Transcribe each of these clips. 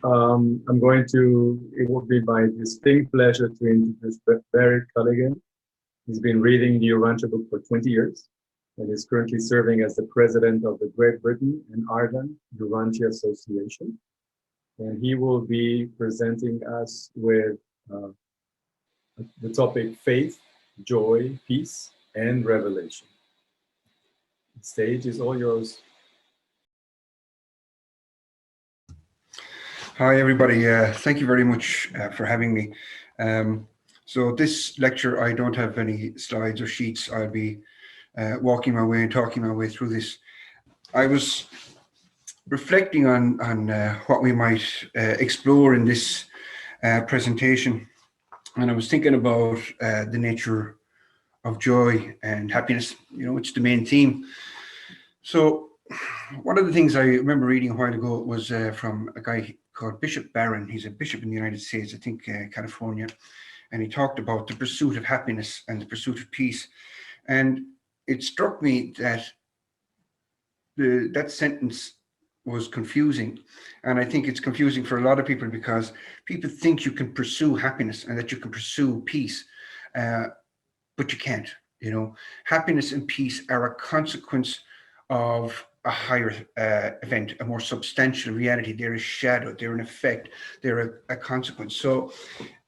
It will be my distinct pleasure to introduce Barry Culligan. He's been reading the Urantia book for 20 years and is currently serving as the president of the Great Britain and Ireland Urantia Association. And he will be presenting us with the topic faith, joy, peace, and revelation. The stage is all yours. Hi, everybody. Thank you very much for having me. So this lecture, I don't have any slides or sheets. I'll be walking my way and talking my way through this. I was reflecting on what we might explore in this presentation. And I was thinking about the nature of joy and happiness. You know, it's the main theme. So one of the things I remember reading a while ago was from a guy called Bishop Barron. He's a bishop in the United States, I think California. And he talked about the pursuit of happiness and the pursuit of peace. And it struck me that that sentence was confusing. And I think it's confusing for a lot of people because people think you can pursue happiness and that you can pursue peace, but you can't. You know, happiness and peace are a consequence of a higher event, a more substantial reality. They're a shadow, they're an effect, they're a consequence. So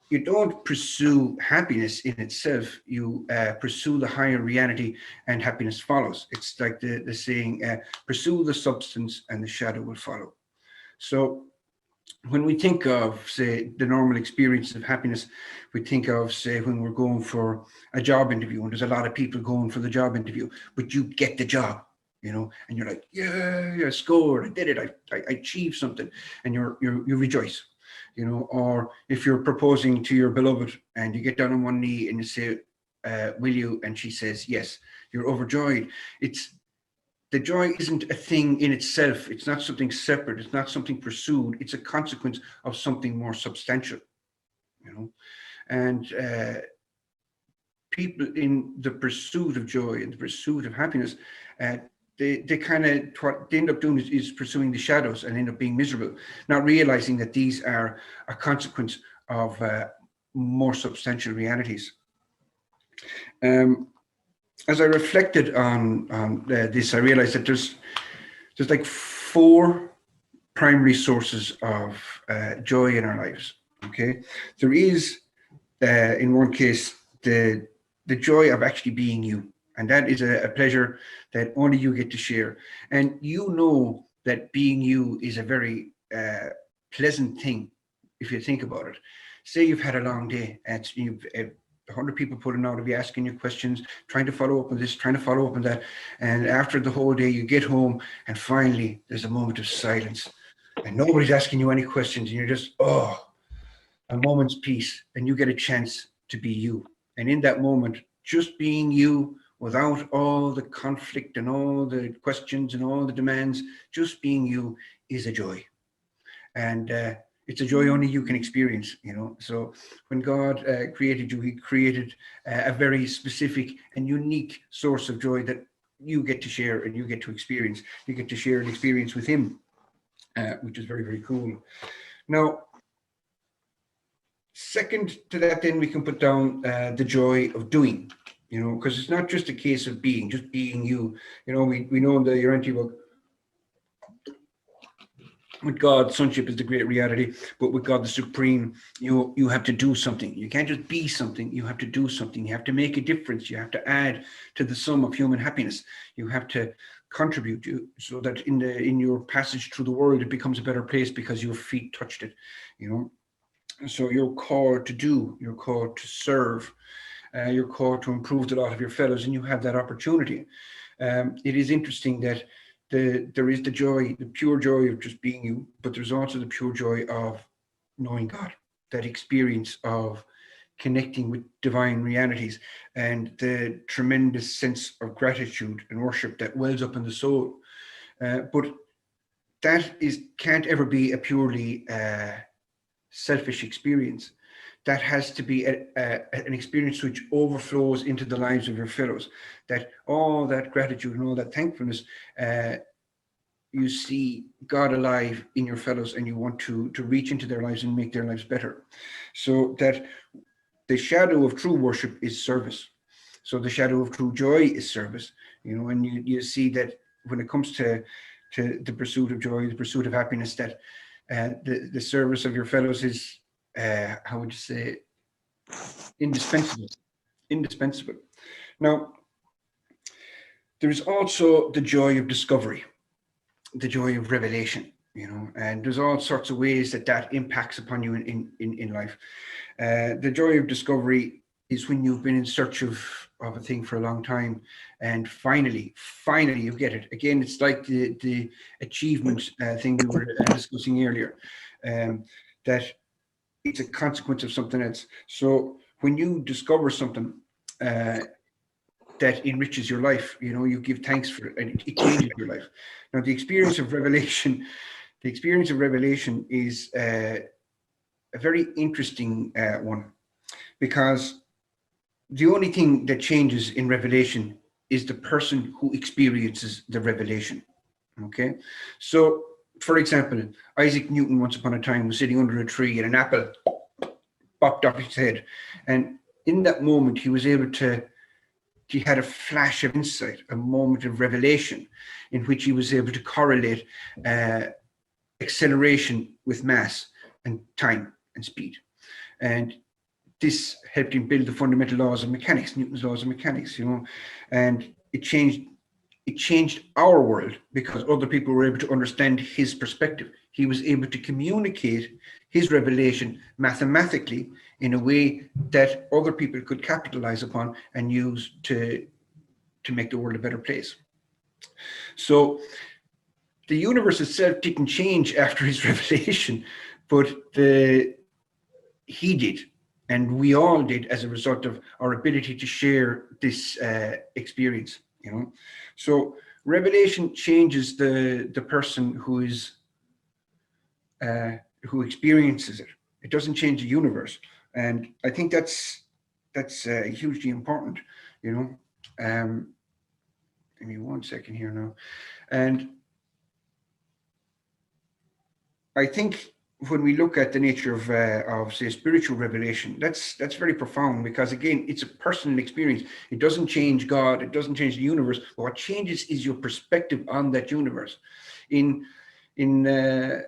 you don't pursue happiness in itself, you pursue the higher reality and happiness follows. It's like the saying, pursue the substance and the shadow will follow. So when we think of, say, the normal experience of happiness, we think of, say, when we're going for a job interview, and there's a lot of people going for the job interview, but you get the job, you know, and you're like, yeah, I scored, I did it, I achieved something, and you rejoice. You know, or if you're proposing to your beloved and you get down on one knee and you say, will you? And she says, yes, you're overjoyed. The joy isn't a thing in itself. It's not something separate. It's not something pursued. It's a consequence of something more substantial, you know. And people in the pursuit of joy and the pursuit of happiness, they kind of, what they end up doing is pursuing the shadows and end up being miserable, not realizing that these are a consequence of more substantial realities. As I reflected on this, I realized that there's like 4 primary sources of joy in our lives. Okay, there is, in one case, the joy of actually being you. And that is a pleasure that only you get to share. And you know that being you is a very pleasant thing if you think about it. Say you've had a long day and you've 100 people pulling out of you, asking you questions, trying to follow up on this, trying to follow up on that. And after the whole day, you get home and finally there's a moment of silence and nobody's asking you any questions and you're just, oh, a moment's peace, and you get a chance to be you. And in that moment, just being you, without all the conflict and all the questions and all the demands, just being you is a joy. And it's a joy only you can experience, you know. So when God created you, he created a very specific and unique source of joy that you get to share and you get to experience. You get to share an experience with him, which is very, very cool. Now, second to that, then we can put down the joy of doing. You know, because it's not just a case of being, just being you. You know, we know in the Urantia book, with God, sonship is the great reality, but with God, the supreme, you have to do something. You can't just be something, you have to do something. You have to make a difference. You have to add to the sum of human happiness. You have to contribute so that in your passage through the world, it becomes a better place because your feet touched it, you know. So you're called to do, you're called to serve. You're called to improve the lot of your fellows, and you have that opportunity. It is interesting that there is the joy, the pure joy of just being you, but there's also the pure joy of knowing God, that experience of connecting with divine realities and the tremendous sense of gratitude and worship that wells up in the soul. But that can't ever be a purely selfish experience. That has to be an experience which overflows into the lives of your fellows, that all that gratitude and all that thankfulness you see God alive in your fellows, and you want to reach into their lives and make their lives better. So that the shadow of true worship is service. So the shadow of true joy is service. And you see that when it comes to the pursuit of joy, the pursuit of happiness, that the service of your fellows is, how would you say, indispensable. Indispensable. Now, there's also the joy of discovery, the joy of revelation, and there's all sorts of ways that impacts upon you in life. The joy of discovery is when you've been in search of a thing for a long time, and finally you get it. Again, it's like the achievement thing we were discussing earlier, that it's a consequence of something else. So when you discover something that enriches your life, you give thanks for it, and it changes your life. Now, the experience of revelation is a very interesting one, because the only thing that changes in revelation is the person who experiences the revelation. Okay, so for example, Isaac Newton once upon a time was sitting under a tree, and an apple popped off his head, and in that moment he had a flash of insight, a moment of revelation, in which he was able to correlate acceleration with mass and time and speed. And this helped him build the fundamental laws of mechanics, Newton's laws of mechanics, and it changed our world, because other people were able to understand his perspective. He was able to communicate his revelation mathematically in a way that other people could capitalize upon and use to make the world a better place. So the universe itself didn't change after his revelation, but he did, and we all did, as a result of our ability to share this experience. So revelation changes the person who experiences it. It doesn't change the universe, and I think that's hugely important. Give me 1 second here now, and I think when we look at the nature of say spiritual revelation, that's very profound, because again, it's a personal experience. It doesn't change God, it doesn't change the universe, but what changes is your perspective on that universe. In the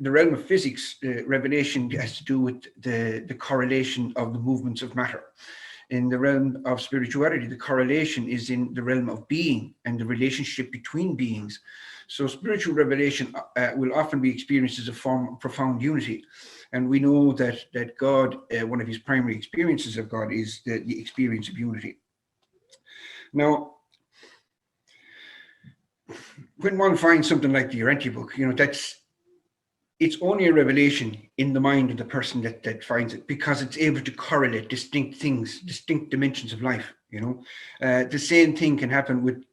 realm of physics, revelation has to do with the correlation of the movements of matter. In the realm of spirituality, the correlation is in the realm of being and the relationship between beings. So spiritual revelation will often be experienced as a form of profound unity. And we know that God, one of his primary experiences of God is the experience of unity. Now, when one finds something like the Urantia book, it's only a revelation in the mind of the person that finds it, because it's able to correlate distinct things, distinct dimensions of life. The same thing can happen with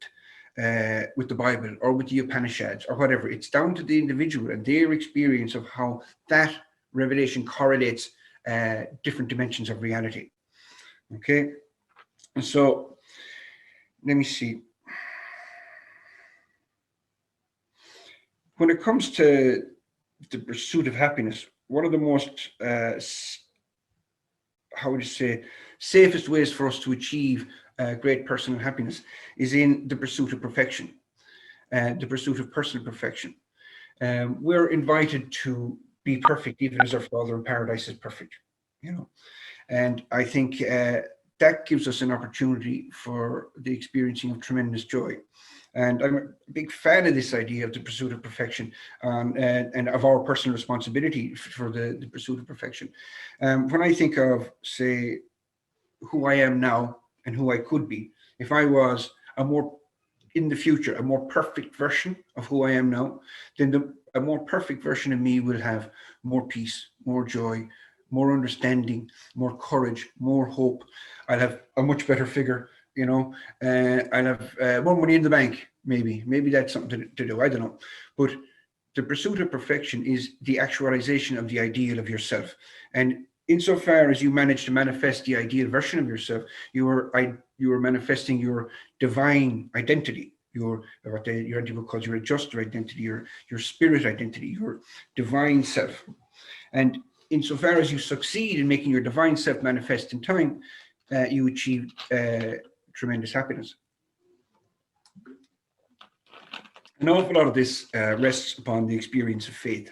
the Bible or with the Upanishads or whatever. It's down to the individual and their experience of how that revelation correlates different dimensions of reality. Okay, so let me see. When it comes to the pursuit of happiness, one of the most, how would you say, safest ways for us to achieve great personal happiness is in the pursuit of perfection, the pursuit of personal perfection. We're invited to be perfect, even as our Father in paradise is perfect, and I think that gives us an opportunity for the experiencing of tremendous joy. And I'm a big fan of this idea of the pursuit of perfection, and of our personal responsibility for the pursuit of perfection. When I think of, say, who I am now and who I could be, if I was in the future, a more perfect version of who I am now, then a more perfect version of me will have more peace, more joy, more understanding, more courage, more hope. I'll have a much better figure, I'll have more money in the bank, maybe that's something to do, I don't know. But the pursuit of perfection is the actualization of the ideal of yourself. And insofar as you manage to manifest the ideal version of yourself, you are manifesting your divine identity, what the Urantia book calls your adjuster identity, your spirit identity, your divine self. And insofar as you succeed in making your divine self manifest in time, you achieve tremendous happiness. An awful lot of this rests upon the experience of faith.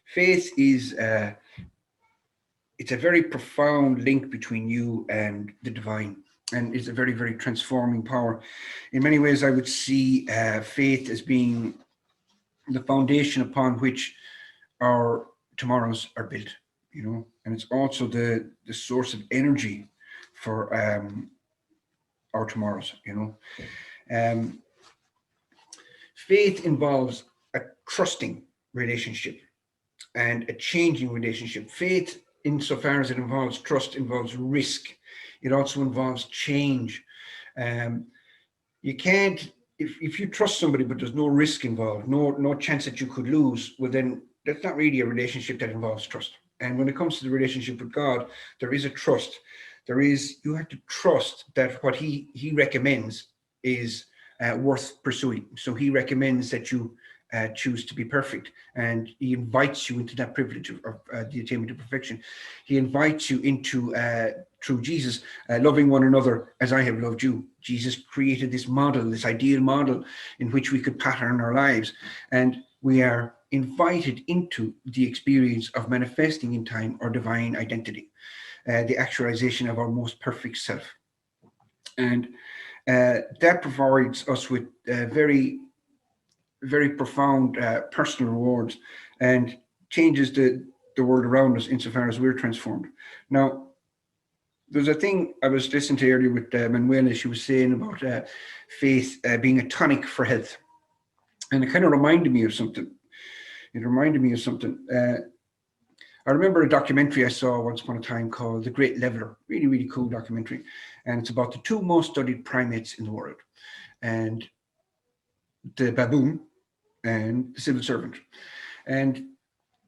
Faith is it's a very profound link between you and the divine, and it's a very, very transforming power. In many ways, I would see faith as being the foundation upon which our tomorrows are built, you know, and it's also the source of energy for our tomorrows, you know. Faith involves a trusting relationship and a changing relationship. Faith, insofar as it involves trust, involves risk. It also involves change. You can't, if you trust somebody but there's no risk involved, no chance that you could lose, well then that's not really a relationship that involves trust. And when it comes to the relationship with God, there is a trust. You have to trust that what he recommends is worth pursuing. So he recommends that you choose to be perfect, and he invites you into that privilege of the attainment of perfection. He invites you into, through Jesus, loving one another as I have loved you. Jesus created this model, this ideal model in which we could pattern our lives, and we are invited into the experience of manifesting in time our divine identity, the actualization of our most perfect self. And that provides us with very, very profound personal rewards and changes the world around us insofar as we're transformed. Now, there's a thing I was listening to earlier with Manuela. She was saying about faith being a tonic for health. And it kind of reminded me of something. I remember a documentary I saw once upon a time called The Great Leveler. Really, really cool documentary. And it's about the two most studied primates in the world, and the baboon and the civil servant. And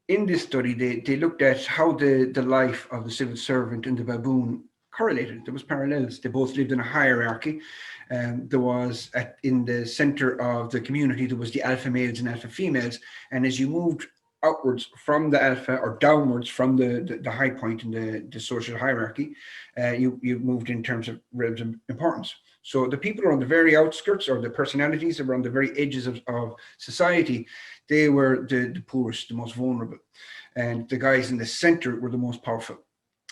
in this study, they looked at how the life of the civil servant and the baboon correlated. There was parallels. They both lived in a hierarchy. There was in the center of the community, there was the alpha males and alpha females. And as you moved outwards from the alpha, or downwards from the high point in the social hierarchy, you moved in terms of relative importance. So the people on the very outskirts, or the personalities that were on the very edges of society, they were the poorest, the most vulnerable. And the guys in the center were the most powerful.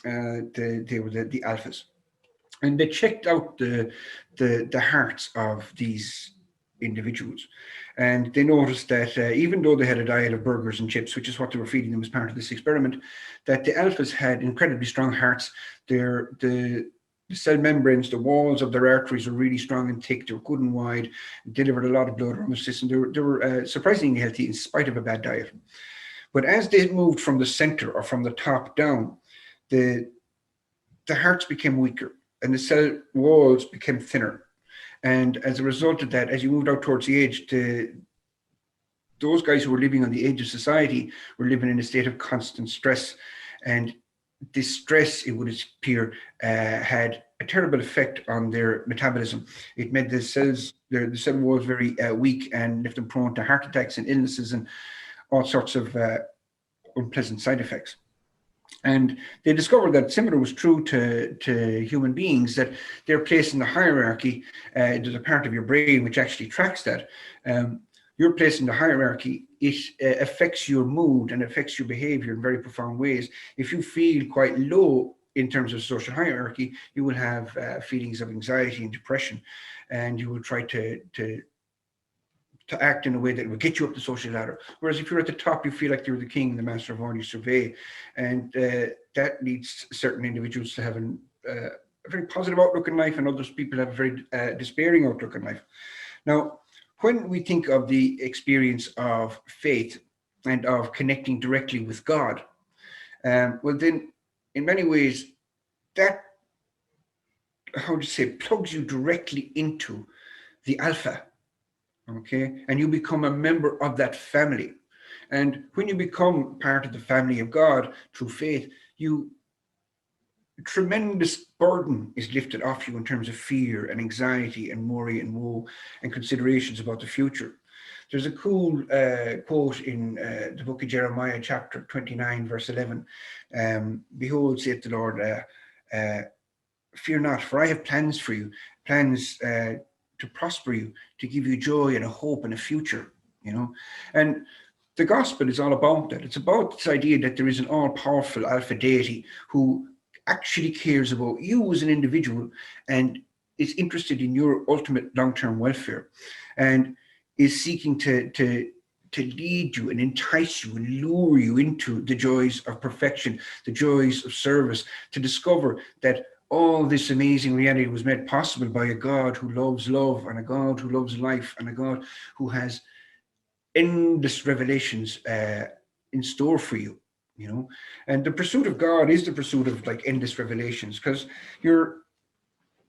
They were the alphas. And they checked out the hearts of these individuals. And they noticed that even though they had a diet of burgers and chips, which is what they were feeding them as part of this experiment, that the alphas had incredibly strong hearts. The cell membranes, the walls of their arteries were really strong and thick. They were good and wide, delivered a lot of blood around their system. They were surprisingly healthy in spite of a bad diet. But as they moved from the center, or from the top down, the hearts became weaker and the cell walls became thinner. And as a result of that, as you moved out towards the edge, those guys who were living on the edge of society were living in a state of constant stress. And this stress, it would appear, had a terrible effect on their metabolism. It made the cell walls very weak and left them prone to heart attacks and illnesses and all sorts of unpleasant side effects. And they discovered that similar was true to human beings, that they're placed in the hierarchy. There's a part of your brain which actually tracks that. You're placed in the hierarchy. It affects your mood and affects your behavior in very profound ways. If you feel quite low in terms of social hierarchy, you will have feelings of anxiety and depression, and you will try to act in a way that will get you up the social ladder. Whereas if you're at the top, you feel like you're the king, the master of all you survey. And that leads certain individuals to have a very positive outlook in life, and others people have a very despairing outlook in life. Now, when we think of the experience of faith and of connecting directly with God, well then, in many ways, that, how would you say, plugs you directly into the alpha. Okay, and you become a member of that family. And when you become part of the family of God through faith, you a tremendous burden is lifted off you in terms of fear and anxiety and worry and woe and considerations about the future. There's a cool quote in the book of Jeremiah, chapter 29, verse 11. Behold, saith the Lord, fear not, for I have plans for you, plans to prosper you, to give you joy and a hope and a future, you know. And the gospel is all about that. It's about this idea that there is an all-powerful alpha deity who actually cares about you as an individual and is interested in your ultimate long-term welfare, and is seeking to lead you and entice you and lure you into the joys of perfection, the joys of service, to discover that all this amazing reality was made possible by a God who loves love, and a God who loves life, and a God who has endless revelations in store for you, you know. And the pursuit of God is the pursuit of like endless revelations, because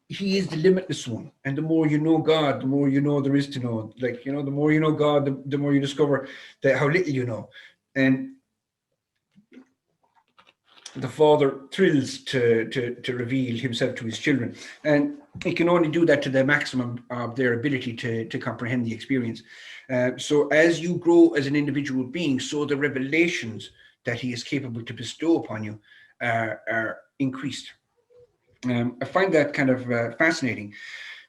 he is the limitless one. And the more you know God, the more you know there is to know. Like, you know, the more you know God, the more you discover that how little you know. And the Father thrills to reveal himself to his children. And he can only do that to the maximum of their ability to comprehend the experience. So as you grow as an individual being, so the revelations that he is capable to bestow upon you are increased. I find that kind of fascinating.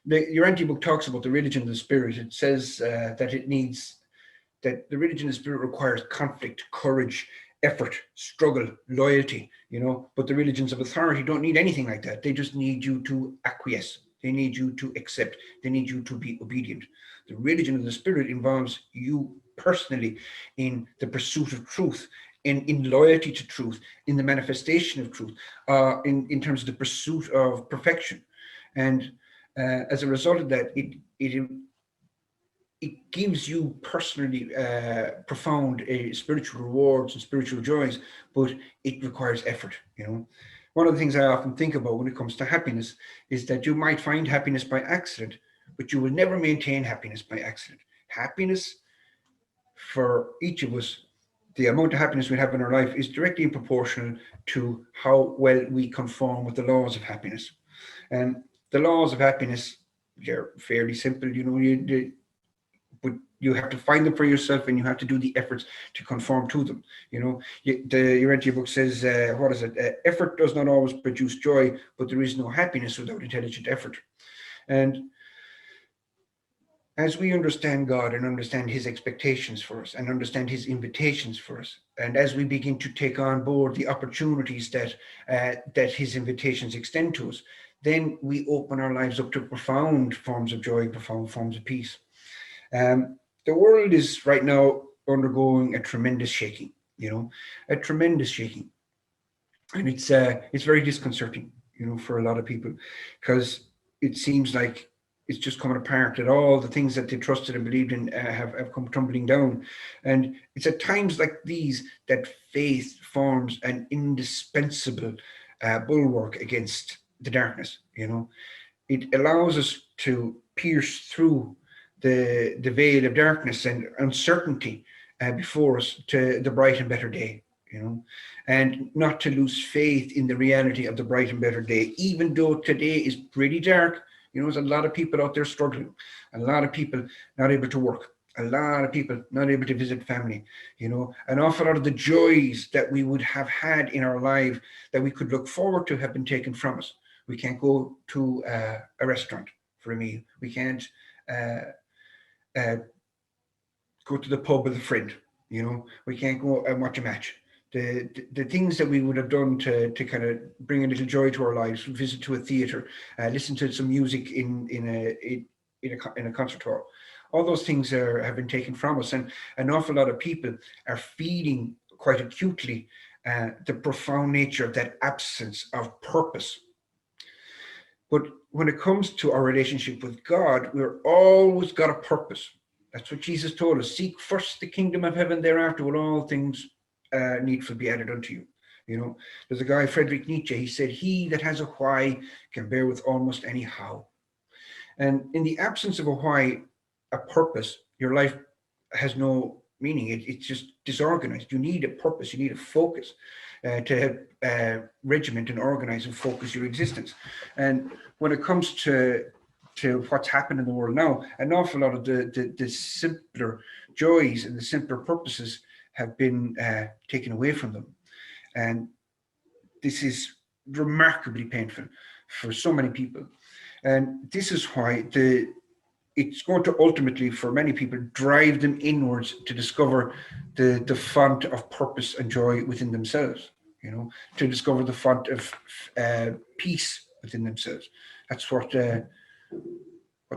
The Urantia book talks about the religion of the spirit. It says that the religion of the spirit requires conflict, courage, effort, struggle, loyalty, you know, but the religions of authority don't need anything like that. They just need you to acquiesce. They need you to accept. They need you to be obedient. The religion of the spirit involves you personally in the pursuit of truth, in loyalty to truth, in the manifestation of truth, in terms of the pursuit of perfection. And as a result of that, it gives you personally profound spiritual rewards and spiritual joys, but it requires effort, you know. One of the things I often think about when it comes to happiness is that you might find happiness by accident, but you will never maintain happiness by accident. Happiness for each of us, the amount of happiness we have in our life is directly proportional to how well we conform with the laws of happiness. And the laws of happiness, they're fairly simple, you know, but you have to find them for yourself, and you have to do the efforts to conform to them. You know, the Urantia book says, what is it? Effort does not always produce joy, but there is no happiness without intelligent effort. And as we understand God and understand his expectations for us and understand his invitations for us, and as we begin to take on board the opportunities that his invitations extend to us, then we open our lives up to profound forms of joy, profound forms of peace. The world is right now undergoing a tremendous shaking, you know, a tremendous shaking. And it's very disconcerting, you know, for a lot of people, because it seems like it's just coming apart, that all the things that they trusted and believed in have come tumbling down. And it's at times like these that faith forms an indispensable bulwark against the darkness, you know. It allows us to pierce through the veil of darkness and uncertainty before us to the bright and better day, you know, and not to lose faith in the reality of the bright and better day, even though today is pretty dark. You know, there's a lot of people out there struggling, a lot of people not able to work, a lot of people not able to visit family, you know, an awful lot of the joys that we would have had in our life that we could look forward to have been taken from us. We can't go to a restaurant for a meal. We can't go to the pub with a friend, you know. We can't go and watch a match. The things that we would have done to kind of bring a little joy to our lives, visit to a theater, listen to some music in a concert hall, all those things have been taken from us, and an awful lot of people are feeling quite acutely the profound nature of that absence of purpose. But when it comes to our relationship with God, we're always got a purpose. That's what Jesus told us. Seek first the kingdom of heaven, thereafter will all things needful be added unto you. You know, there's a guy, Friedrich Nietzsche, he said, he that has a why can bear with almost any how. And in the absence of a why, a purpose, your life has no meaning. It's just disorganized. You need a purpose, you need a focus to regiment and organize and focus your existence. And when it comes to what's happened in the world now, an awful lot of the simpler joys and the simpler purposes have been taken away from them. And this is remarkably painful for so many people. And this is why it's going to ultimately, for many people, drive them inwards to discover the font of purpose and joy within themselves, to discover the font of peace within themselves. That's what the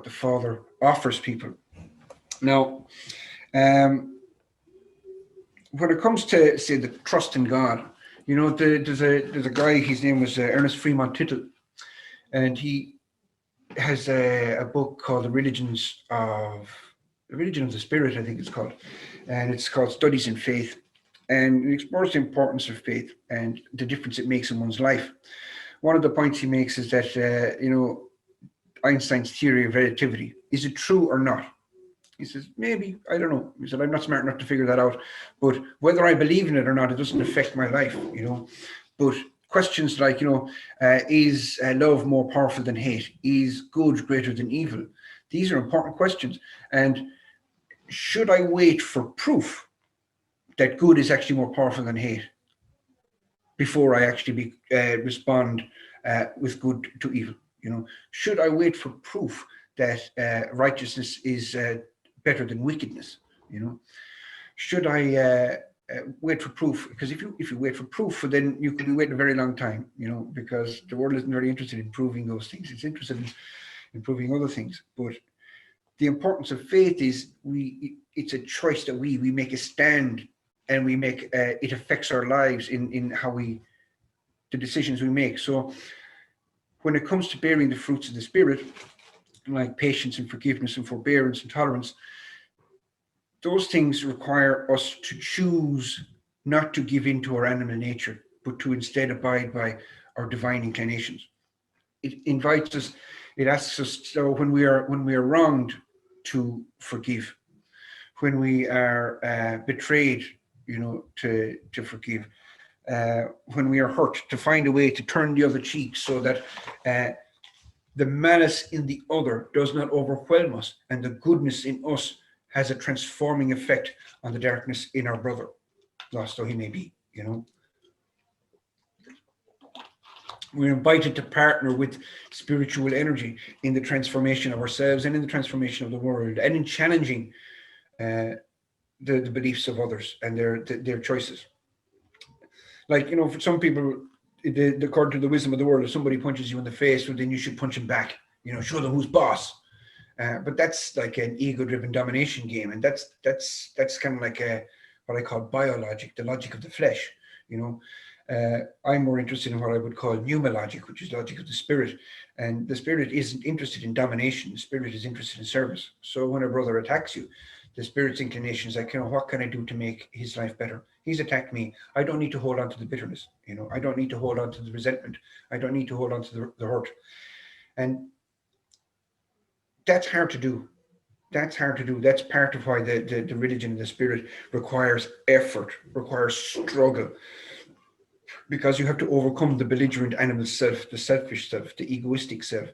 Father offers people. Now, when it comes to, say, the trust in God, there's a guy, his name was Ernest Fremont Tittle, and he has a book called The Religion of the Spirit, I think it's called, and it's called Studies in Faith, and it explores the importance of faith and the difference it makes in one's life. One of the points he makes is that Einstein's theory of relativity, is it true or not? He says, maybe, I don't know. He said, I'm not smart enough to figure that out, but whether I believe in it or not, it doesn't affect my life, But questions like, is love more powerful than hate? Is good greater than evil? These are important questions. And should I wait for proof that good is actually more powerful than hate before I actually respond with good to evil? Should I wait for proof that righteousness is better than wickedness? Should I wait for proof? Because if you wait for proof, then you could be waiting a very long time, because the world isn't very interested in proving those things. It's interested in proving other things. But the importance of faith is it's a choice that we make a stand, and we make it affects our lives in how the decisions we make. So when it comes to bearing the fruits of the Spirit, like patience and forgiveness and forbearance and tolerance, those things require us to choose not to give in to our animal nature, but to instead abide by our divine inclinations. It invites us, it asks us, so when we are wronged, to forgive. When we are betrayed, to forgive. When we are hurt, to find a way to turn the other cheek, so that the malice in the other does not overwhelm us, and the goodness in us has a transforming effect on the darkness in our brother, lost though he may be. We're invited to partner with spiritual energy in the transformation of ourselves and in the transformation of the world, and in challenging the beliefs of others and their choices. Like, for some people, according to the wisdom of the world, if somebody punches you in the face, well, then you should punch him back, show them who's boss. But that's like an ego-driven domination game, and that's kind of like what I call biologic, the logic of the flesh. I'm more interested in what I would call pneumologic, which is logic of the spirit. And the spirit isn't interested in domination. The spirit is interested in service. So when a brother attacks you, the spirit's inclination is like, what can I do to make his life better? He's attacked me. I don't need to hold on to the bitterness. I don't need to hold on to the resentment. I don't need to hold on to the hurt. And that's hard to do. That's part of why the religion of the spirit requires effort, requires struggle, because you have to overcome the belligerent animal self, the selfish self, the egoistic self,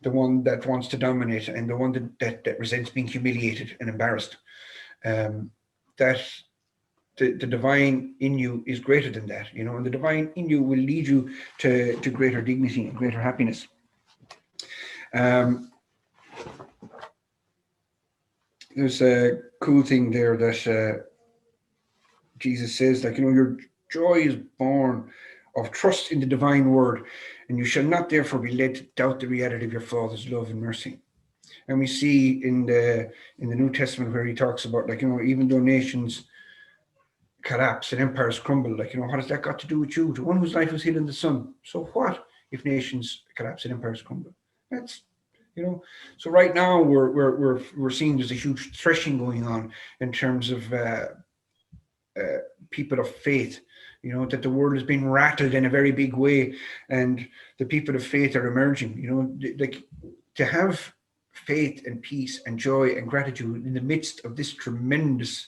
the one that wants to dominate, and the one that resents being humiliated and embarrassed. That the divine in you is greater than that, and the divine in you will lead you to greater dignity and greater happiness. There's a cool thing there that Jesus says, like, your joy is born of trust in the divine word, and you shall not therefore be led to doubt the reality of your Father's love and mercy. And we see in the New Testament where he talks about, like, even though nations collapse and empires crumble, like, what has that got to do with you, the one whose life was hid in the sun? So what if nations collapse and empires crumble? That's, so right now we're seeing there's a huge threshing going on in terms of people of faith, that the world is being rattled in a very big way, and the people of faith are emerging, like, to have faith and peace and joy and gratitude in the midst of this tremendous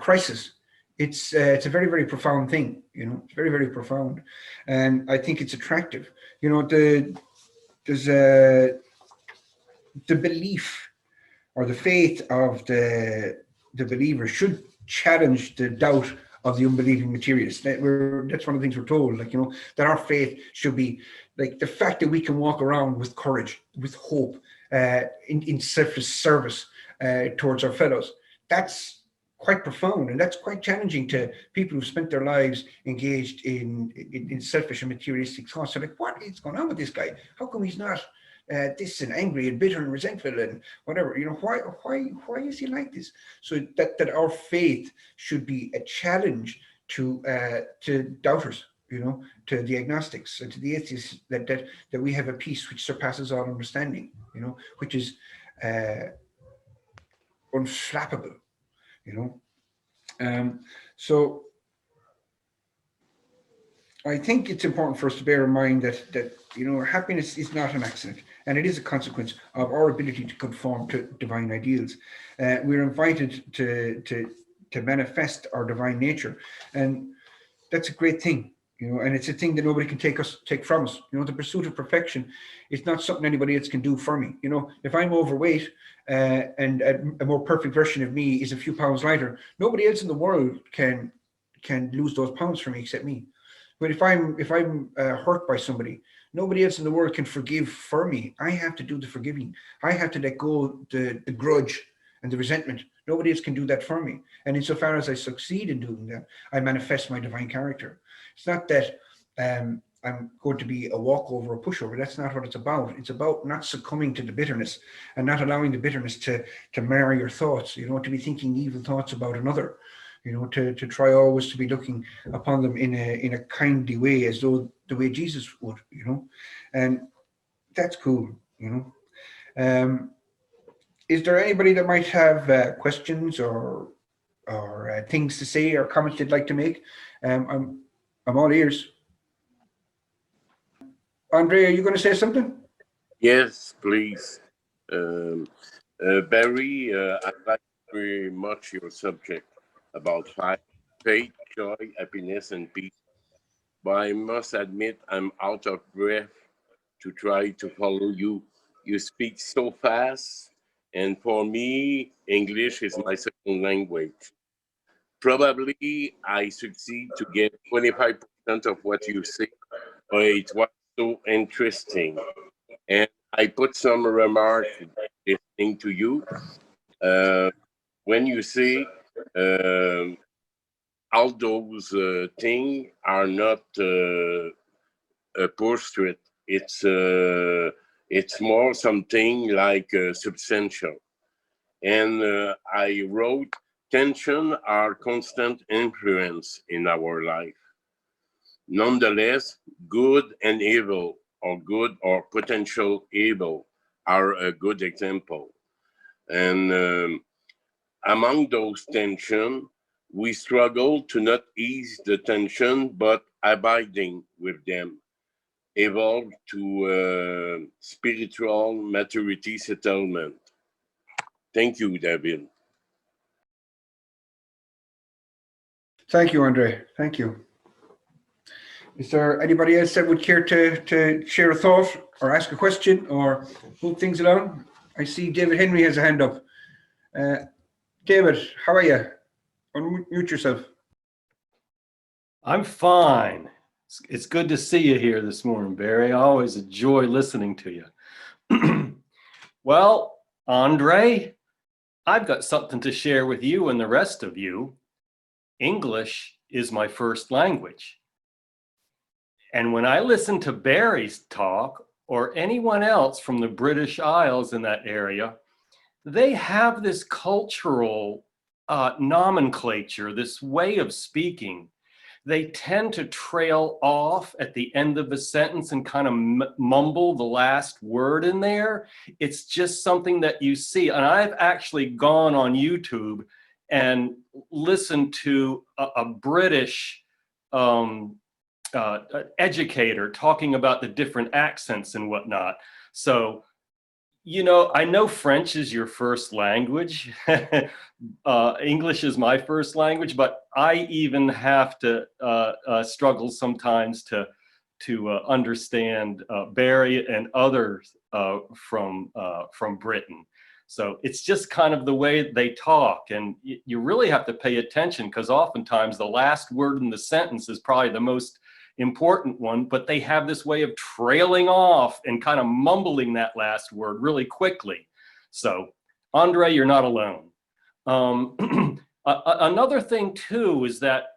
crisis. It's a very, very profound thing, you know, it's very, very profound. And I think it's attractive. You know, there's the belief or the faith of the believer should challenge the doubt of the unbelieving materialist. That's one of the things we're told, like, you know, that our faith should be like the fact that we can walk around with courage, with hope, in selfless service towards our fellows. That's quite profound, and that's quite challenging to people who've spent their lives engaged in selfish and materialistic thoughts. So like, what is going on with this guy? How come he's not this and angry and bitter and resentful and whatever? You know, why is he like this? So that our faith should be a challenge to doubters, you know, to the agnostics and to the atheists, that we have a peace which surpasses all understanding, you know, which is unflappable, you know. So I think it's important for us to bear in mind that you know, happiness is not an accident, and it is a consequence of our ability to conform to divine ideals. We're invited to manifest our divine nature, and that's a great thing, you know. And it's a thing that nobody can take from us. You know, the pursuit of perfection is not something anybody else can do for me. You know, if I'm overweight and a more perfect version of me is a few pounds lighter, nobody else in the world can lose those pounds for me except me. But if I'm hurt by somebody, nobody else in the world can forgive for me. I have to do the forgiving. I have to let go the grudge and the resentment. Nobody else can do that for me. And insofar as I succeed in doing that, I manifest my divine character. It's not that I'm going to be a walkover, a pushover. That's not what it's about. It's about not succumbing to the bitterness and not allowing the bitterness to mar your thoughts, you know, to be thinking evil thoughts about another. You know, to try always to be looking upon them in a kindly way, as though the way Jesus would, you know, and that's cool, you know. Is there anybody that might have questions or things to say or comments they'd like to make? I'm all ears. Andre, are you going to say something? Yes, please. Barry, I like very much your subject about faith, joy, happiness, and peace. But I must admit, I'm out of breath to try to follow you. You speak so fast, and for me, English is my second language. Probably I succeed to get 25% of what you say, but it was so interesting. And I put some remarks listening to you. When you say all those things are not a portrait, it's more something like substantial. And I wrote, tension are constant influence in our life. Nonetheless, good and evil, or good or potential evil, are a good example. And among those tensions, we struggle to not ease the tension, but abiding with them, evolve to spiritual maturity settlement. Thank you, David. Thank you, Andre. Thank you. Is there anybody else that would care to share a thought or ask a question or move things along? I see David Henry has a hand up. David, how are you? Unmute yourself. I'm fine. It's good to see you here this morning, Barry. I always enjoy listening to you. Well, Andre, I've got something to share with you and the rest of you. English is my first language. And when I listen to Barry's talk or anyone else from the British Isles in that area, they have this cultural nomenclature, this way of speaking. They tend to trail off at the end of a sentence and kind of mumble the last word in there. It's just something that you see. And I've actually gone on YouTube and listened to a British educator talking about the different accents and whatnot. So You know, I know French is your first language. English is my first language, but I even have to struggle sometimes to understand Barry and others from Britain. So it's just kind of the way they talk, and you really have to pay attention, because oftentimes the last word in the sentence is probably the most important one, but they have this way of trailing off and kind of mumbling that last word really quickly. So, Andre, you're not alone. Another thing too is that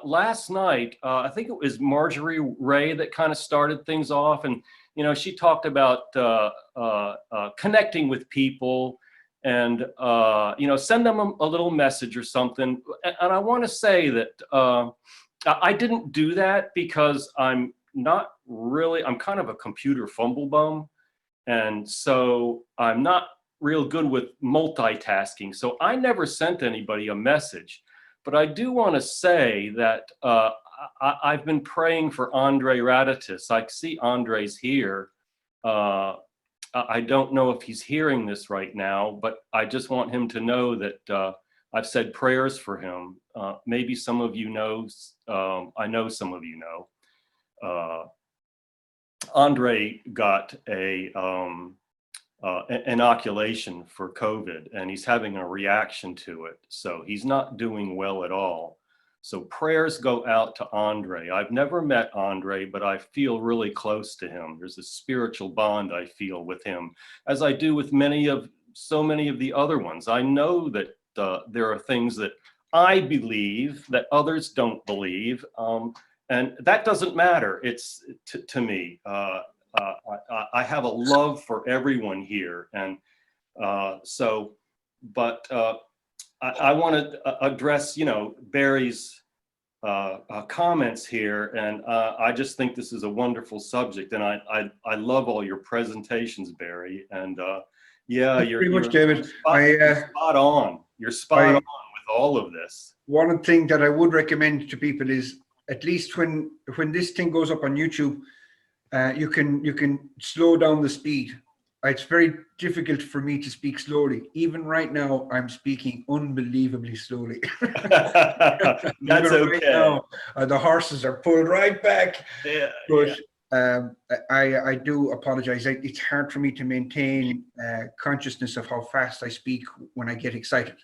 last night, I think it was Marjorie Ray that kind of started things off, and you know, she talked about connecting with people and you know, send them a little message or something. And I want to say that I didn't do that because I'm kind of a computer fumble bum. And so I'm not real good with multitasking. So I never sent anybody a message. But I do want to say that I've been praying for Andre Ratatis. I see Andre's here. I don't know if he's hearing this right now, but I just want him to know that I've said prayers for him. Maybe some of you know, I know some of you know. Andre got an inoculation for COVID, and he's having a reaction to it. So he's not doing well at all. So prayers go out to Andre. I've never met Andre, but I feel really close to him. There's a spiritual bond I feel with him, as I do with so many of the other ones. I know that there are things that I believe that others don't believe, and that doesn't matter. It's to me. I have a love for everyone here, and so. But I want to address, you know, Barry's comments here, and I just think this is a wonderful subject, and I love all your presentations, Barry, and yeah, you're pretty much, David. Spot on. You're spot on with all of this. One thing that I would recommend to people is, at least when this thing goes up on YouTube, you can slow down the speed. It's very difficult for me to speak slowly. Even right now, I'm speaking unbelievably slowly. That's okay. Right now, the horses are pulled right back. Yeah, but I do apologize. It's hard for me to maintain consciousness of how fast I speak when I get excited.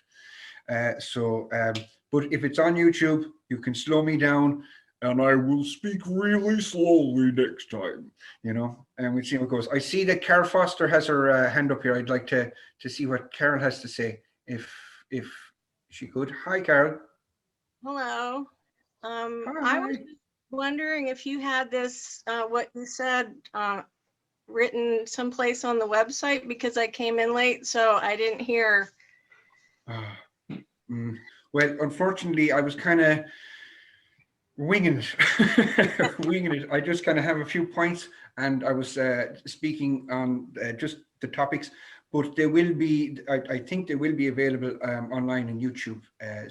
But if it's on YouTube, you can slow me down, and I will speak really slowly next time, you know, and we'll see how it goes. I see that Carol Foster has her hand up here. I'd like to see what Carol has to say, if she could. Hi, Carol. Hello. Hi. I was wondering if you had this, what you said, written someplace on the website, because I came in late, so I didn't hear. Well, unfortunately, I was kind of winging it. I just kind of have a few points, and I was speaking on just the topics, but they will be, I think they will be available online on YouTube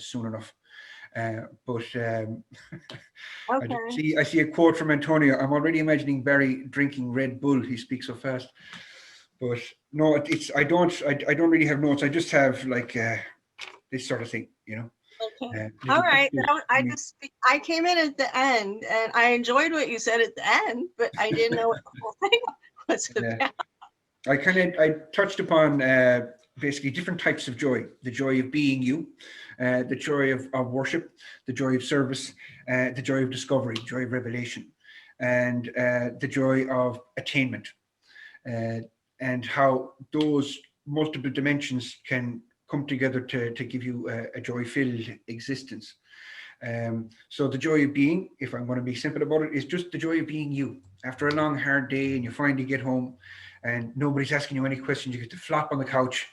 soon enough. Okay. I see a quote from Antonio. I'm already imagining Barry drinking Red Bull. He speaks so fast. But no, I don't really have notes. I just have like this sort of thing, you know. Okay. All right. I came in at the end, and I enjoyed what you said at the end, but I didn't know what the whole thing was about. I touched upon basically different types of joy: the joy of being you, the joy of worship, the joy of service, the joy of discovery, joy of revelation, and the joy of attainment, and how those multiple dimensions can come together to give you a joy-filled existence. So the joy of being, if I'm going to be simple about it, is just the joy of being you. After a long, hard day, and you finally get home, and nobody's asking you any questions, you get to flop on the couch,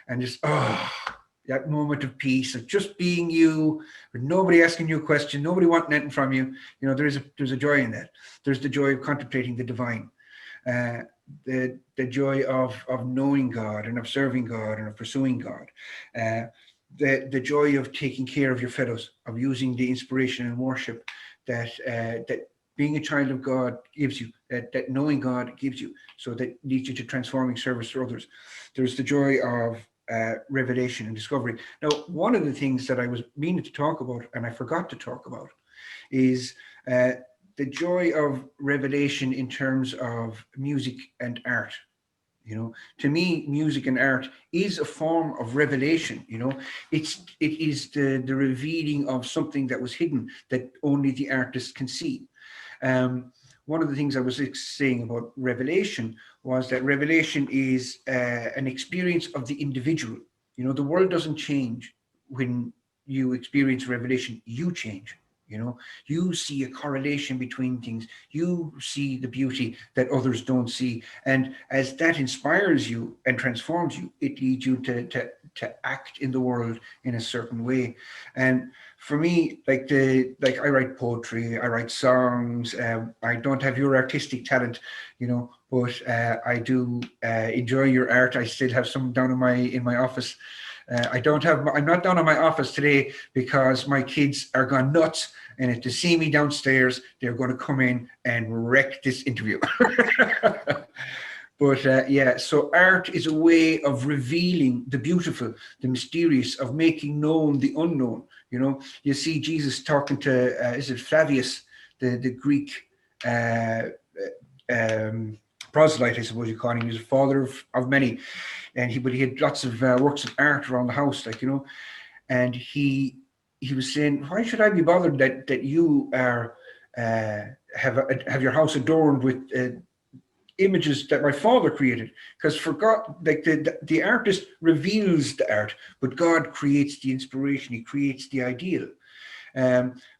and just that moment of peace of just being you, with nobody asking you a question, nobody wanting anything from you. You know, there's a joy in that. There's the joy of contemplating the divine. The joy of knowing God, and of serving God, and of pursuing God, the joy of taking care of your fellows, of using the inspiration and worship that being a child of God gives you, that knowing God gives you, so that leads you to transforming service for others. There's the joy of revelation and discovery. Now, one of the things that I was meaning to talk about and I forgot to talk about is the joy of revelation in terms of music and art. You know, to me, music and art is a form of revelation. You know, it is the revealing of something that was hidden that only the artist can see. One of the things I was saying about revelation was that revelation is an experience of the individual. You know, the world doesn't change when you experience revelation, you change. You know, you see a correlation between things. You see the beauty that others don't see. And as that inspires you and transforms you, it leads you to act in the world in a certain way. And for me, like I write poetry, I write songs. I don't have your artistic talent, you know, but I do enjoy your art. I still have some down in my office. I'm not down in my office today because my kids are gone nuts. And if they see me downstairs, they're going to come in and wreck this interview. But yeah, so art is a way of revealing the beautiful, the mysterious, of making known the unknown. You know, you see Jesus talking to, is it Flavius, the Greek proselyte, I suppose you call him. He was a father of many. And but he had lots of works of art around the house, like, you know, and he was saying, why should I be bothered that you are have your house adorned with images that my father created? Because for God, like the artist reveals the art, but God creates the inspiration. He creates the ideal.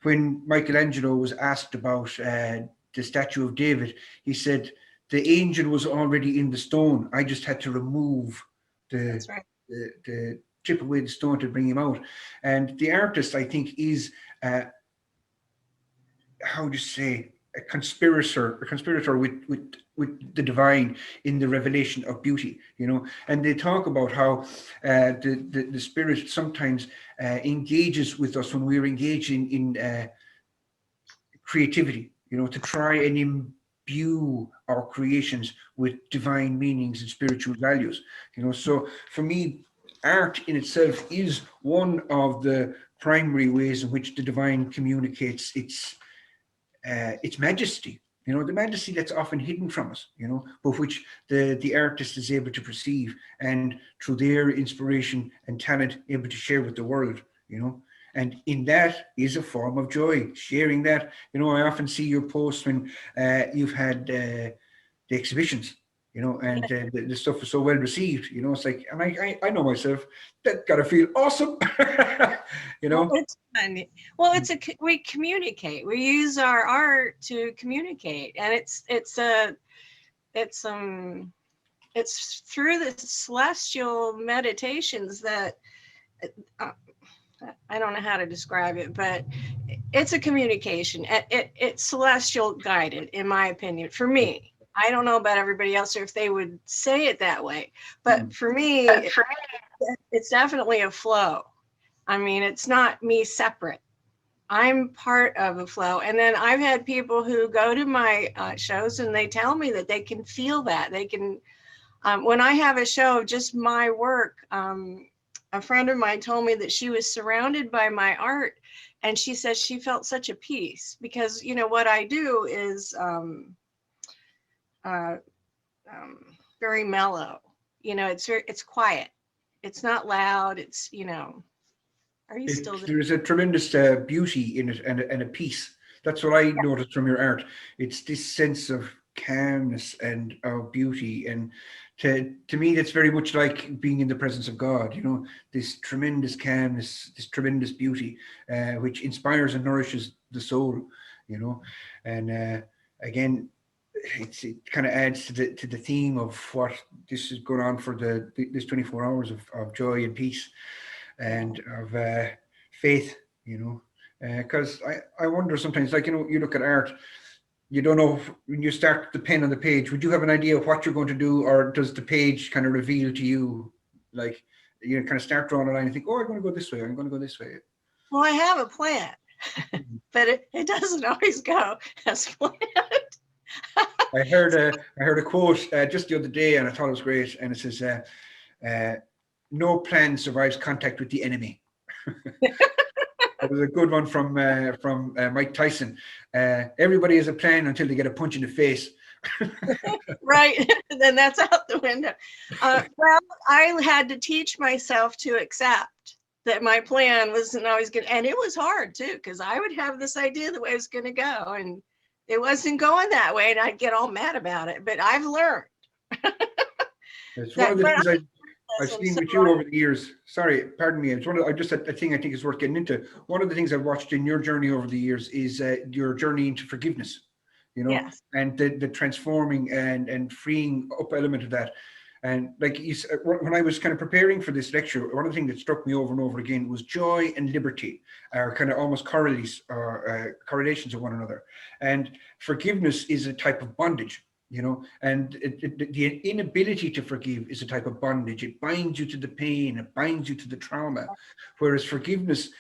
When Michelangelo was asked about the statue of David, he said, the angel was already in the stone. I just had to remove That's right. the chip away the stone to bring him out. And the artist, I think, is how do you say, a conspirator with the divine in the revelation of beauty, you know. And they talk about how the spirit sometimes engages with us when we're engaging in creativity, you know, to try and imbue our creations with divine meanings and spiritual values, you know. So for me, art in itself is one of the primary ways in which the divine communicates its majesty, you know, the majesty that's often hidden from us, you know, but which the artist is able to perceive, and through their inspiration and talent able to share with the world, you know. And in that is a form of joy, sharing that. You know, I often see your posts when you've had the exhibitions, you know, and the stuff is so well received, you know. It's like, and I know myself, that gotta feel awesome. You know. Well, it's fun. Well, we communicate. We use our art to communicate, and it's through the celestial meditations that I don't know how to describe it, but it's a communication. It's celestial guided, in my opinion. For me, I don't know about everybody else or if they would say it that way, but for me, it's definitely a flow. I mean, it's not me separate. I'm part of a flow. And then I've had people who go to my shows and they tell me that they can feel that. They can, when I have a show of just my work, a friend of mine told me that she was surrounded by my art, and she says she felt such a peace because, you know, what I do is very mellow. You know, it's quiet. It's not loud. It's, you know, are you still there? There's a tremendous beauty in it and a peace. That's what I noticed from your art. It's this sense of calmness and of beauty, and to me that's very much like being in the presence of God, you know, this tremendous calmness, this tremendous beauty, which inspires and nourishes the soul, you know. And again, it kind of adds to the theme of what this is going on for this 24 hours of joy and peace and of faith, you know. Because I wonder sometimes, like, you know, you look at art, you don't know when you start the pen on the page, would you have an idea of what you're going to do, or does the page kind of reveal to you, like, you kind of start drawing a line and think, oh, I'm going to go this way, I'm going to go this way? Well, I have a plan. but it doesn't always go as planned. I heard a quote just the other day, and I thought it was great. And it says, "No plan survives contact with the enemy." That was a good one from Mike Tyson. Everybody has a plan until they get a punch in the face. Right. Then that's out the window. Well, I had to teach myself to accept that my plan wasn't always good. And it was hard too, because I would have this idea the way it was going to go, and it wasn't going that way, and I'd get all mad about it. But I've learned. It's one of the things I've seen with so you over the years. Sorry, pardon me. It's just a thing I think is worth getting into. One of the things I've watched in your journey over the years is your journey into forgiveness, you know, yes. and the transforming and freeing up element of that. And like when I was kind of preparing for this lecture, one of the things that struck me over and over again was joy and liberty are kind of almost correlations of one another. And forgiveness is a type of bondage, you know, and the inability to forgive is a type of bondage. It binds you to the pain, it binds you to the trauma, whereas forgiveness,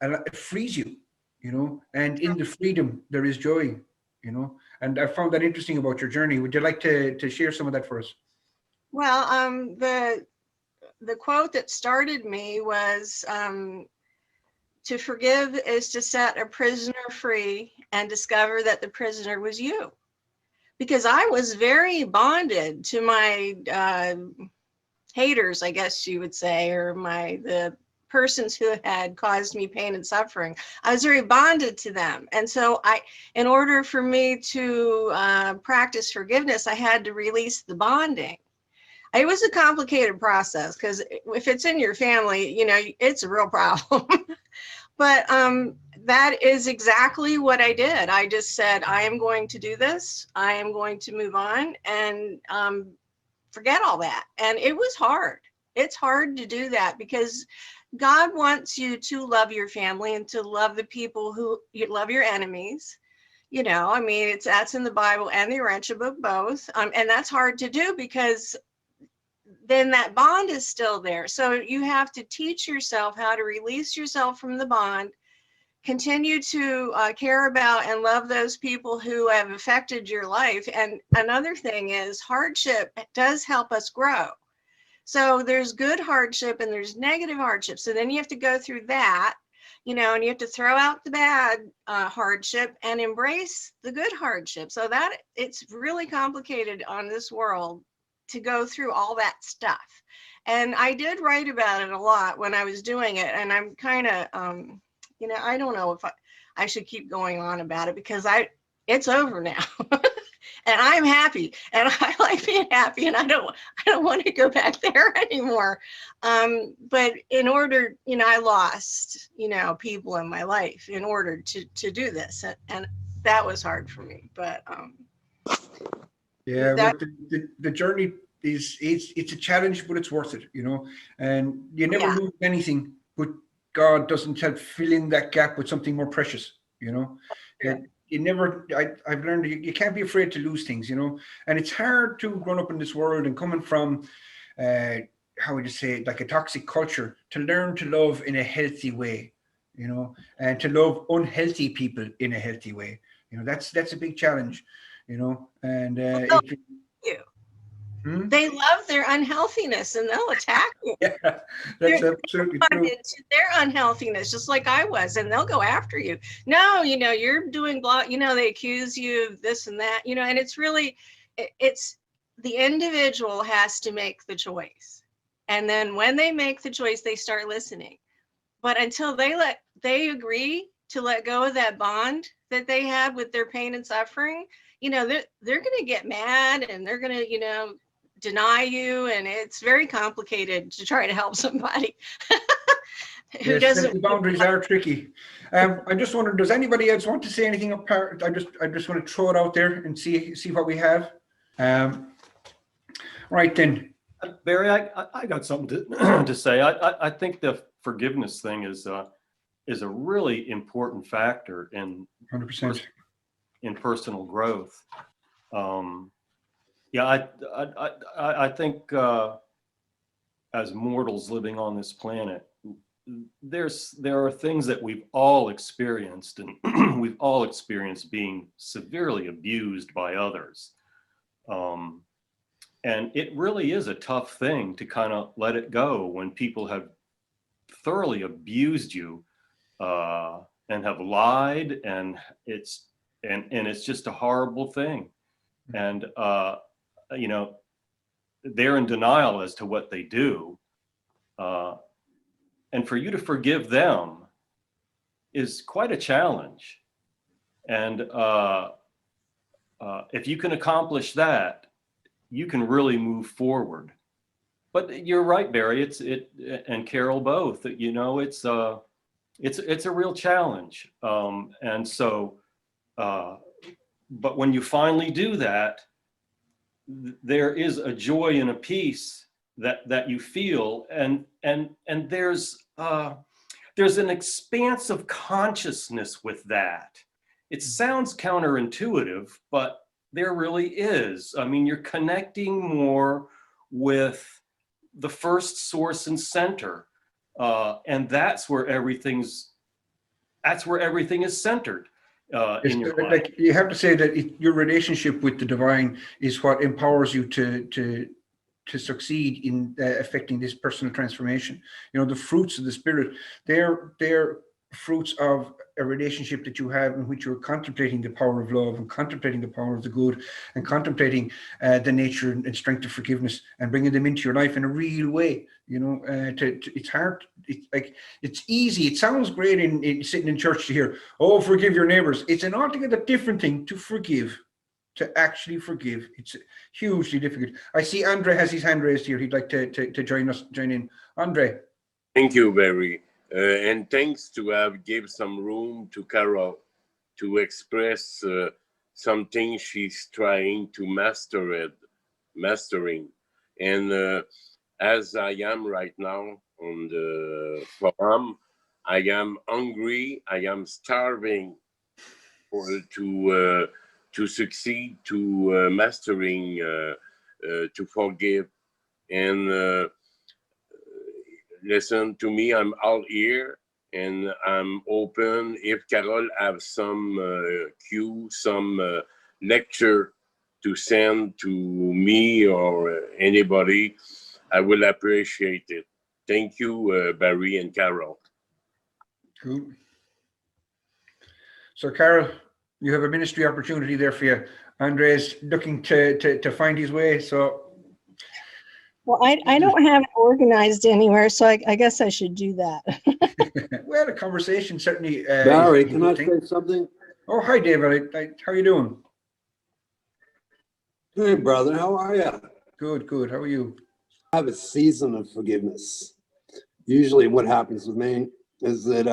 it frees you, you know, and in the freedom there is joy, you know. And I found that interesting about your journey. Would you like to share some of that for us? Well, the quote that started me was, to forgive is to set a prisoner free and discover that the prisoner was you. Because I was very bonded to my haters, I guess you would say, or the persons who had caused me pain and suffering. I was very bonded to them. And so in order for me to practice forgiveness, I had to release the bonding. It was a complicated process, because if it's in your family, you know, it's a real problem. But that is exactly what I did. I just said, I am going to do this. I am going to move on and forget all that. And it was hard. It's hard to do that, because God wants you to love your family and to love the people who you love, your enemies. You know, I mean, that's in the Bible and the Urantia book, both. And that's hard to do, because then that bond is still there. So you have to teach yourself how to release yourself from the bond, continue to care about and love those people who have affected your life. And another thing is, hardship does help us grow. So there's good hardship and there's negative hardship. So then you have to go through that, you know, and you have to throw out the bad hardship and embrace the good hardship. So that it's really complicated on this world to go through all that stuff. And I did write about it a lot when I was doing it. And I'm kind of, you know, I don't know if I should keep going on about it, because it's over now. And I'm happy, and I like being happy, and I don't want to go back there anymore. But in order, you know, I lost, you know, people in my life in order to do this. And that was hard for me, but yeah, well, the journey it's a challenge, but it's worth it, you know. And you never lose anything, but God doesn't help fill in that gap with something more precious, you know. You never, I've learned you can't be afraid to lose things, you know. And it's hard to grow up in this world and coming from, how would you say, like a toxic culture, to learn to love in a healthy way, you know, and to love unhealthy people in a healthy way. You know, that's a big challenge, you know. And they love their unhealthiness, and they'll attack you. Yeah, that's absolutely true. To their unhealthiness, just like I was, and they'll go after you. No, you know, you're doing blah, you know, they accuse you of this and that, you know, and it's really, it's the individual has to make the choice. And then when they make the choice, they start listening. But until they agree to let go of that bond that they had with their pain and suffering, you know, they're going to get mad, and they're going to, you know, deny you. And it's very complicated to try to help somebody who doesn't. The boundaries are tricky. I just wondered, does anybody else want to say anything apart? I just want to throw it out there and see what we have. Right then, Barry, I got something to say. I think the forgiveness thing is a really important factor in 100%. in personal growth. Yeah, I think as mortals living on this planet, there are things that we've all experienced, and we've all experienced being severely abused by others. And it really is a tough thing to kind of let it go when people have thoroughly abused you and have lied, and it's just a horrible thing. And you know, they're in denial as to what they do. And for you to forgive them is quite a challenge. And if you can accomplish that, you can really move forward. But you're right, Barry. And Carol both. You know, it's a real challenge. And so, but when you finally do that, there is a joy and a peace that you feel, and there's an expanse of consciousness with that. It sounds counterintuitive, but there really is. I mean, you're connecting more with the first source and center, and that's where everything is centered. In your life. Like, you have to say that your relationship with the divine is what empowers you to succeed in affecting this personal transformation. You know, the fruits of the spirit, they're fruits of a relationship that you have in which you're contemplating the power of love and contemplating the power of the good and contemplating the nature and strength of forgiveness and bringing them into your life in a real way. You know, it's hard. It's easy. It sounds great in sitting in church to hear, oh, forgive your neighbors. It's an altogether different thing to forgive, to actually forgive. It's hugely difficult. I see Andre has his hand raised here. He'd like to join in. Andre. Thank you, Barry. And thanks to have give some room to Carol to express something she's trying to mastering. And as I am right now on the forum, I am hungry, I am starving to succeed, to mastering, to forgive. And listen to me, I'm all ear and I'm open. If Carol have some cue, some lecture to send to me or anybody, I will appreciate it. Thank you, Barry and Carol. Cool. So, Carol, you have a ministry opportunity there for you. Andre's looking to find his way, so. Well, I don't have it organized anywhere, so I guess I should do that. Well, a conversation certainly. Barry, can I say something? Oh, hi, David. How are you doing? Hey, brother, how are you? Good, good. How are you? I have a season of forgiveness. Usually what happens with me is that,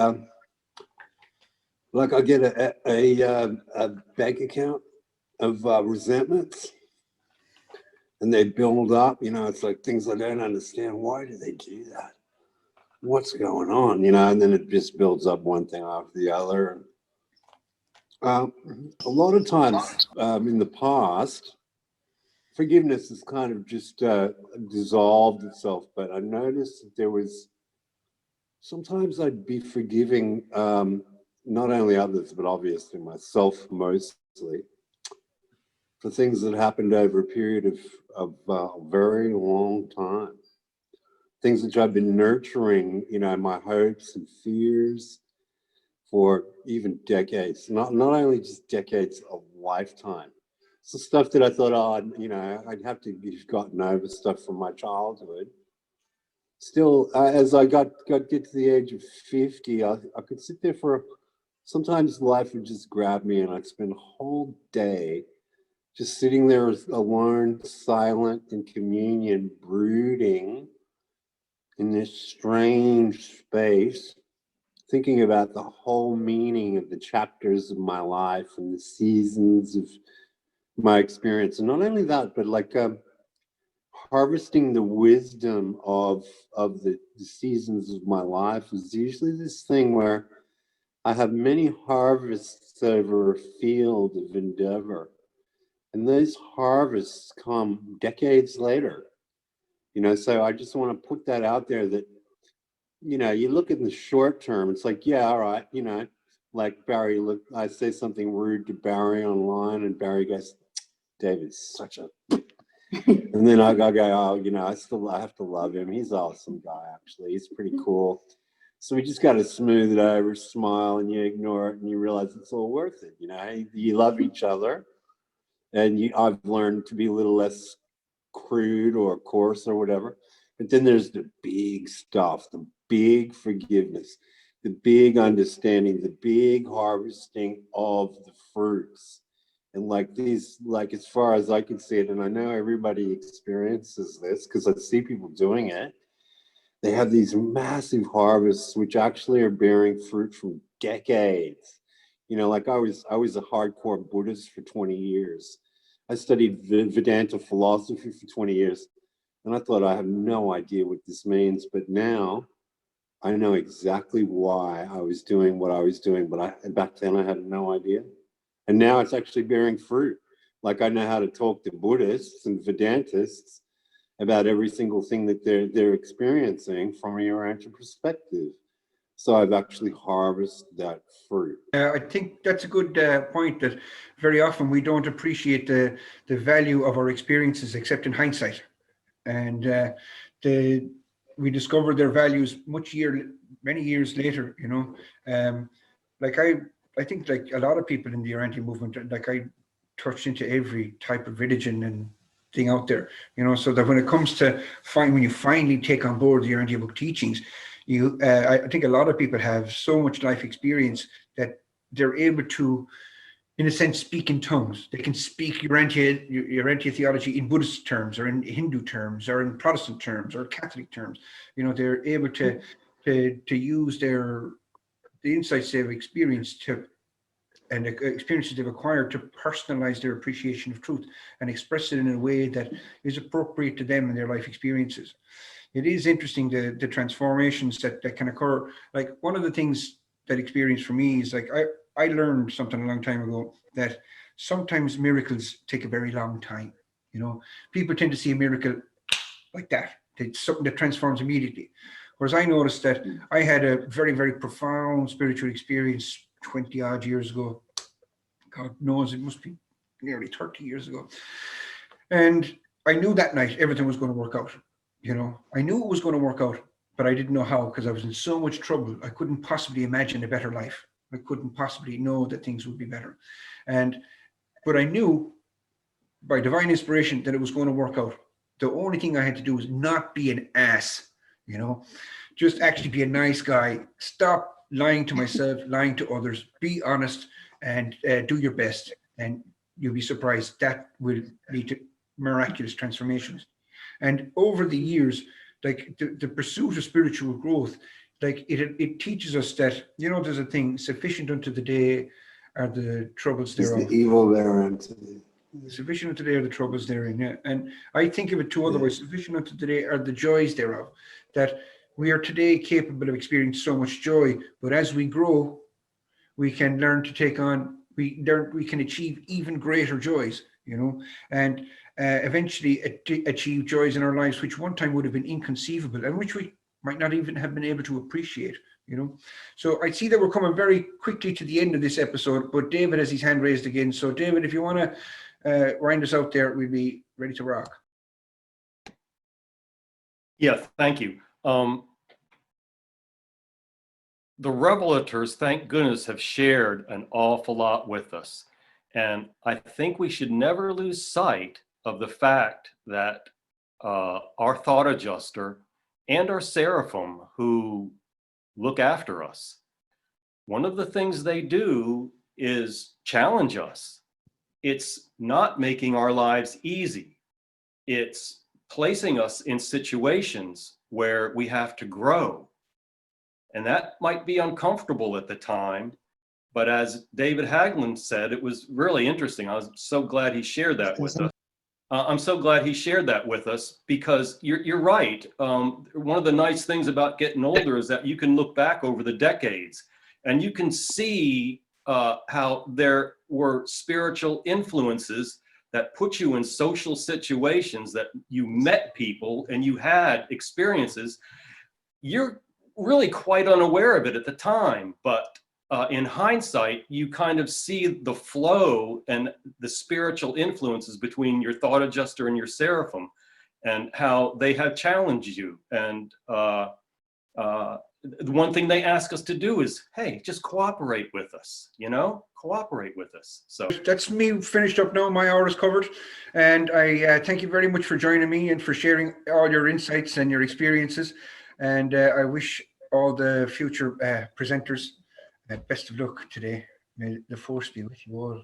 like, I get a bank account of resentments, and they build up. You know, it's like things I don't understand. Why do they do that? What's going on? You know, and then it just builds up one thing after the other. A lot of times in the past, forgiveness has kind of just dissolved itself. But I noticed that there was, sometimes I'd be forgiving not only others, but obviously myself mostly, for things that happened over a period of a very long time. Things which I've been nurturing, you know, my hopes and fears for even decades, not only just decades, of lifetime. So stuff that I thought, oh, you know, I'd have to have gotten over stuff from my childhood. Still, as I get to the age of 50, I could sit there for, sometimes life would just grab me and I'd spend a whole day just sitting there alone, silent, in communion, brooding in this strange space, thinking about the whole meaning of the chapters of my life and the seasons of my experience. And not only that, but like harvesting the wisdom of the seasons of my life is usually this thing where I have many harvests over a field of endeavor. And those harvests come decades later, you know, so I just want to put that out there that you know, you look in the short term, it's like, yeah, all right, you know, like Barry, look, I say something rude to Barry online and Barry goes, David's such a, and then I go, oh, you know, I have to love him. He's an awesome guy, actually. He's pretty cool. So we just got to smooth it over, smile, and you ignore it and you realize it's all worth it. You know, you love each other. And I've learned to be a little less crude or coarse or whatever. But then there's the big stuff, the big forgiveness, the big understanding, the big harvesting of the fruits. And like these, like as far as I can see it, and I know everybody experiences this because I see people doing it, they have these massive harvests which actually are bearing fruit from decades. You know, like I was a hardcore Buddhist for 20 years. I studied Vedanta philosophy for 20 years. And I thought I have no idea what this means, but now I know exactly why I was doing what I was doing, but back then I had no idea. And now it's actually bearing fruit. Like I know how to talk to Buddhists and Vedantists about every single thing that they're experiencing from a Urantia perspective. So I've actually harvested that fruit. I think that's a good point, that very often we don't appreciate the value of our experiences except in hindsight. And we discover their values many years later, you know. Like I think like a lot of people in the Urantia movement, like I touched into every type of religion and thing out there, you know, so that when it comes to when you finally take on board the Urantia book teachings, I think a lot of people have so much life experience that they're able to, in a sense, speak in tongues. They can speak Urantia theology in Buddhist terms, or in Hindu terms, or in Protestant terms, or Catholic terms. You know, they're able to use the insights they've experienced and the experiences they've acquired to personalize their appreciation of truth and express it in a way that is appropriate to them and their life experiences. It is interesting the transformations that can occur. Like one of the things that experience for me is like I learned something a long time ago, that sometimes miracles take a very long time. You know, people tend to see a miracle like that. It's something that transforms immediately. Whereas I noticed that I had a very, very profound spiritual experience 20 odd years ago. God knows, it must be nearly 30 years ago. And I knew that night everything was going to work out. You know, I knew it was going to work out, but I didn't know how, because I was in so much trouble. I couldn't possibly imagine a better life. I couldn't possibly know that things would be better. But I knew by divine inspiration that it was going to work out. The only thing I had to do was not be an ass, you know, just actually be a nice guy. Stop lying to myself, lying to others, be honest, and do your best. And you'll be surprised that will lead to miraculous transformations. And over the years, like the pursuit of spiritual growth, like it teaches us that, you know, there's a thing, sufficient unto the day are the troubles thereof. Is the evil thereunto. Sufficient unto the day are the troubles therein. Yeah. And I think of it two other ways. Sufficient unto the day are the joys thereof. That we are today capable of experiencing so much joy, but as we grow, we can learn to take on, we can achieve even greater joys, you know, and eventually achieve joys in our lives which one time would have been inconceivable and which we might not even have been able to appreciate, you know. So I see that we're coming very quickly to the end of this episode, but David has his hand raised again. So David, if you want to wind us out there, we'll be ready to rock. Yeah, thank you. The Revelators, thank goodness, have shared an awful lot with us. And I think we should never lose sight of the fact that our thought adjuster and our seraphim who look after us, one of the things they do is challenge us. It's not making our lives easy. It's placing us in situations where we have to grow. And that might be uncomfortable at the time, but as David Haglund said, it was really interesting. I was so glad he shared that with us. I'm so glad he shared that with us, because you're right. One of the nice things about getting older is that you can look back over the decades and you can see how there were spiritual influences that put you in social situations, that you met people and you had experiences. You're really quite unaware of it at the time, but in hindsight, you kind of see the flow and the spiritual influences between your thought adjuster and your seraphim, and how they have challenged you. And the one thing they ask us to do is, hey, just cooperate with us, you know, cooperate with us. So that's me finished up now. My hour is covered. And I thank you very much for joining me and for sharing all your insights and your experiences. And I wish all the future presenters best of luck today. May the force be with you all.